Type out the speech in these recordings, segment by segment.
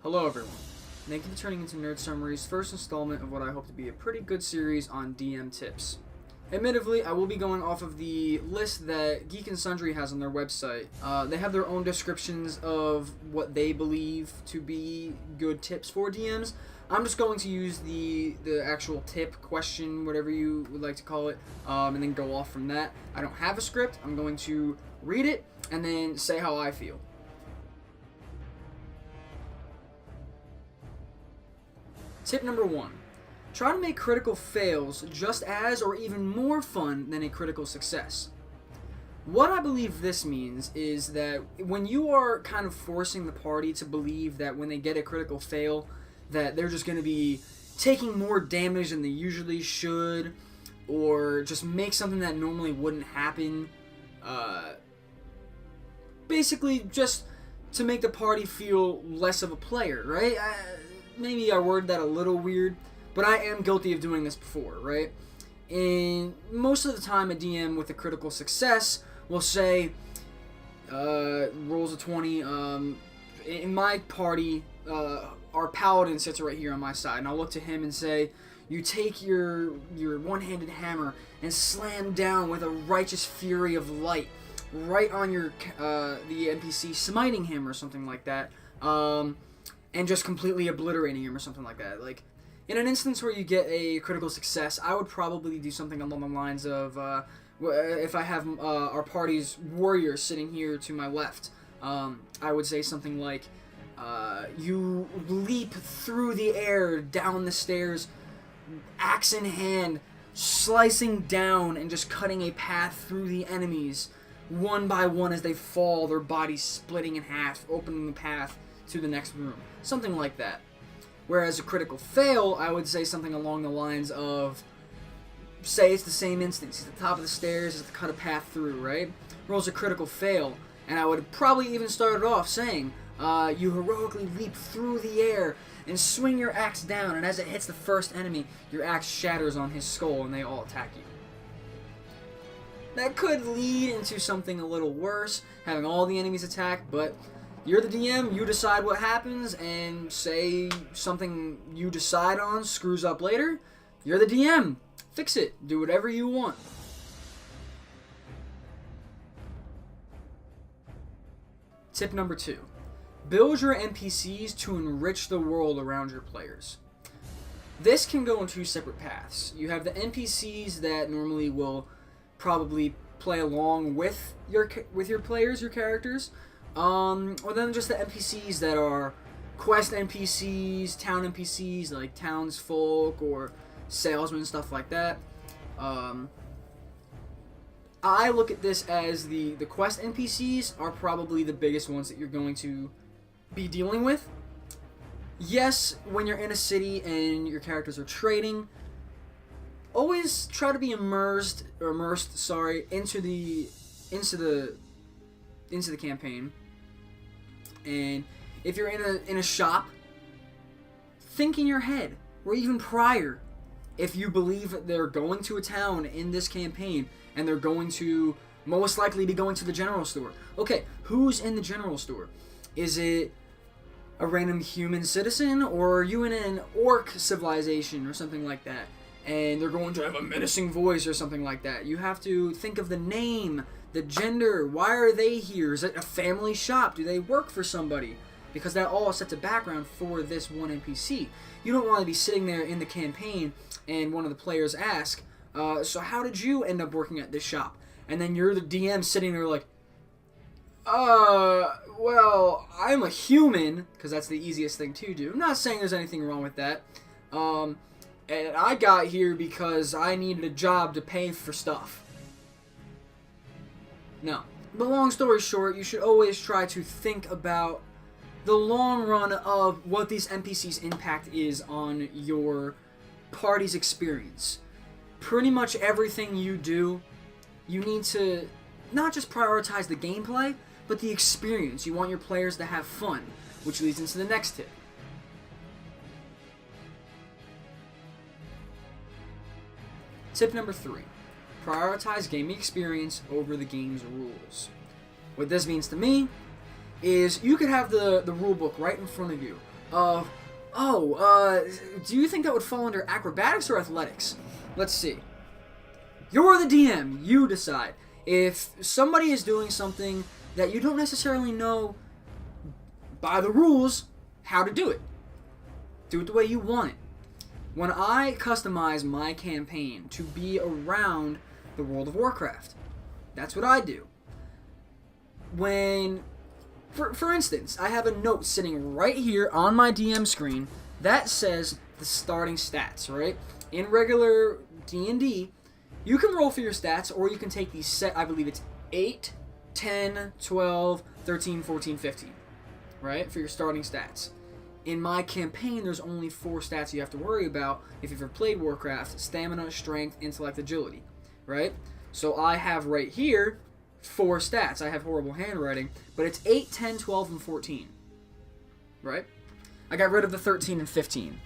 Hello everyone. Thank you for turning into Nerd Summary's first installment of what I hope to be a pretty good series on DM tips. Admittedly, I will be going off of the list that Geek and Sundry has on their website. They have their own descriptions of what they believe to be good tips for DMs. I'm just going to use the actual tip, question, whatever you would like to call it, and then go off from that. I don't have a script. I'm going to read it and then say how I feel. Tip number 1. Try to make critical fails just as or even more fun than a critical success. What I believe this means is that when you are kind of forcing the party to believe that when they get a critical fail, that they're just going to be taking more damage than they usually should, or just make something that normally wouldn't happen, basically just to make the party feel less of a player, right? Maybe I worded that a little weird, but I am guilty of doing this before, right? And most of the time a DM with a critical success will say, rolls a 20, in my party, our paladin sits right here on my side, and I'll look to him and say, you take your one-handed hammer and slam down with a righteous fury of light right on your the NPC, smiting him or something like that, and just completely obliterating him or something like that. Like, in an instance where you get a critical success, I would probably do something along the lines of, if I have our party's warrior sitting here to my left, I would say something like, you leap through the air, down the stairs, axe in hand, slicing down and just cutting a path through the enemies, one by one as they fall, their bodies splitting in half, opening the path to the next room. Something like that. Whereas a critical fail, I would say something along the lines of, say it's the same instance, he's at the top of the stairs, has to cut a path through, right? Rolls a critical fail, and I would probably even start it off saying, you heroically leap through the air and swing your axe down, and as it hits the first enemy, your axe shatters on his skull and they all attack you. That could lead into something a little worse, having all the enemies attack, but you're the DM, you decide what happens, and say something you decide on screws up later, you're the DM. Fix it. Do whatever you want. Tip number 2. Build your NPCs to enrich the world around your players. This can go in two separate paths. You have the NPCs that normally will probably play along with your players, your characters, or then just the NPCs that are quest NPCs, town NPCs, like townsfolk or salesmen, stuff like that. I look at this as the quest NPCs are probably the biggest ones that you're going to be dealing with. Yes, when you're in a city and your characters are trading, always try to be immersed into the campaign. And if you're in a shop, think in your head, or even prior, if you believe that they're going to a town in this campaign and they're going to most likely be going to the general store. Okay, who's in the general store? Is it a random human citizen, or are you in an orc civilization or something like that? And they're going to have a menacing voice or something like that. You have to think of the name, the gender, why are they here? Is it a family shop? Do they work for somebody? Because that all sets a background for this one NPC. You don't want to be sitting there in the campaign and one of the players ask, so how did you end up working at this shop? And then you're the DM sitting there like, well, I'm a human, because that's the easiest thing to do. I'm not saying there's anything wrong with that. And I got here because I needed a job to pay for stuff. No. But long story short, you should always try to think about the long run of what these NPCs' impact is on your party's experience. Pretty much everything you do, you need to not just prioritize the gameplay, but the experience. You want your players to have fun, which leads into the next tip. Tip number 3. Prioritize gaming experience over the game's rules. What this means to me is you could have the rule book right in front of you. of, do you think that would fall under acrobatics or athletics? Let's see. You're the DM. You decide. If somebody is doing something that you don't necessarily know by the rules how to do it, do it the way you want it. When I customize my campaign to be around the World of Warcraft, that's what I do. When, for instance, I have a note sitting right here on my DM screen that says the starting stats, right? In regular D&D, you can roll for your stats, or you can take these set, I believe it's 8, 10, 12, 13, 14, 15, right? For your starting stats. In my campaign, there's only 4 stats you have to worry about if you've ever played Warcraft: stamina, strength, intellect, agility, right? So I have right here 4 stats. I have horrible handwriting, but it's 8, 10, 12, and 14, right? I got rid of the 13 and 15.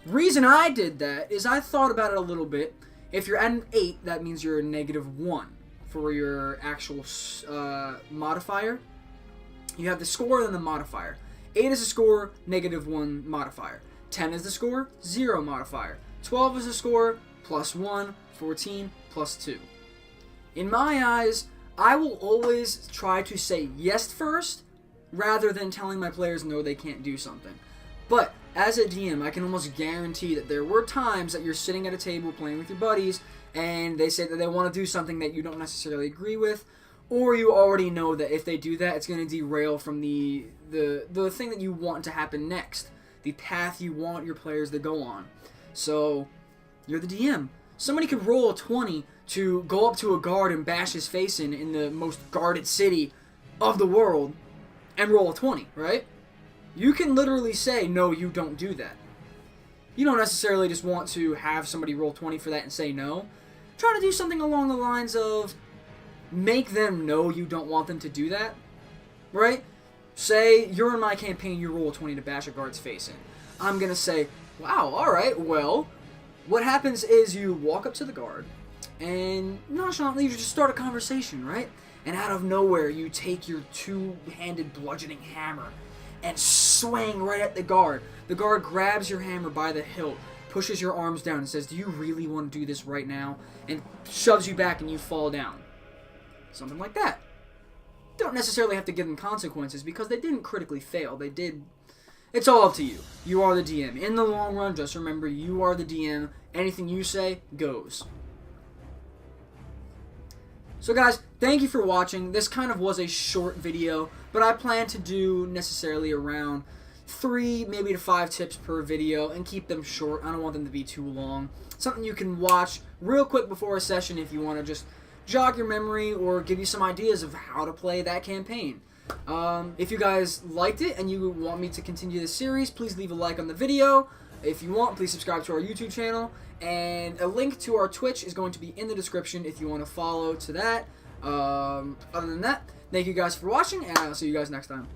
Reason I did that is I thought about it a little bit. If you're at an 8, that means you're a -1 for your actual modifier. You have the score and then the modifier. 8 is the score, -1 modifier. 10 is the score, 0 modifier. 12 is the score, +1. 14, +2. In my eyes, I will always try to say yes first, rather than telling my players no, they can't do something. But as a DM, I can almost guarantee that there were times that you're sitting at a table playing with your buddies, and they say that they want to do something that you don't necessarily agree with, or you already know that if they do that, it's going to derail from the thing that you want to happen next, the path you want your players to go on. So, you're the DM. Somebody could roll a 20 to go up to a guard and bash his face in the most guarded city of the world, and roll a 20, right? You can literally say, no, you don't do that. You don't necessarily just want to have somebody roll 20 for that and say no. Try to do something along the lines of make them know you don't want them to do that, right? Say, you're in my campaign, you roll a 20 to bash a guard's face in. I'm going to say, wow, alright, well, what happens is you walk up to the guard, and nonchalantly you just start a conversation, right? And out of nowhere, you take your 2-handed bludgeoning hammer and swing right at the guard. The guard grabs your hammer by the hilt, pushes your arms down, and says, do you really want to do this right now? And shoves you back and you fall down. Something like that. Don't necessarily have to give them consequences because they didn't critically fail. They did. It's all up to you. You are the DM. In the long run, just remember you are the DM. Anything you say goes. So guys, thank you for watching. This kind of was a short video, but I plan to do necessarily around 3, maybe to 5 tips per video and keep them short. I don't want them to be too long. Something you can watch real quick before a session if you want to just jog your memory or give you some ideas of how to play that campaign. If you guys liked it and you want me to continue this series, please leave a like on the video. If you want, please subscribe to our YouTube channel. And a link to our Twitch is going to be in the description if you want to follow to that. Other than that, thank you guys for watching, and I'll see you guys next time.